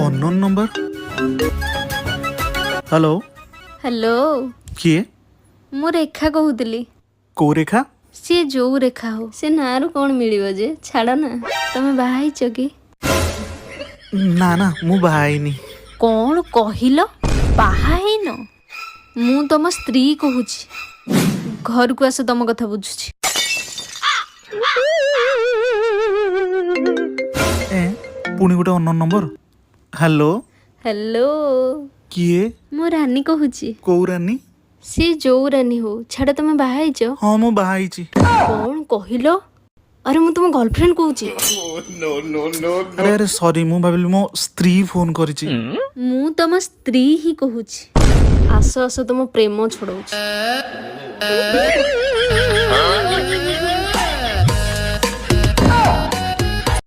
Unknown number. Hello hello କିଏ? मु रेखा कहूली। କୋଉ ରେଖା? सी जो रेखा हो से ना रु कौन मिलिबो जे छाड़ ना तमे बाहाइच कि ନା ନା ମୁଁ ବାହା ହେଇନି। कौन कहिलो बाहा हेन मु तम स्त्री कहूची घर को आस तम कथा बुझुची। ଏ ପୁଣି ଗୋଟେ ଅନନୋନ୍ ନମ୍ବର। ହ୍ୟାଲୋ हेलो କିଏ? मु रानी कहूची। କୋଉ ରାନୀ? सी जो रानी हो छाड़ तमे बाहाइच ହଁ ମୁଁ ବାହା ହେଇଛି। कौन कहिलो अरे मु तुम गर्लफ्रेंड कहूची। ଆରେ ଆରେ ସରି ମୁଁ ଭାବିଲି ମୋ ସ୍ତ୍ରୀ ଫୋନ କରିଛି। मु तम स्त्री ही कहूची आस आस तुम प्रेम छोड़ाऊची।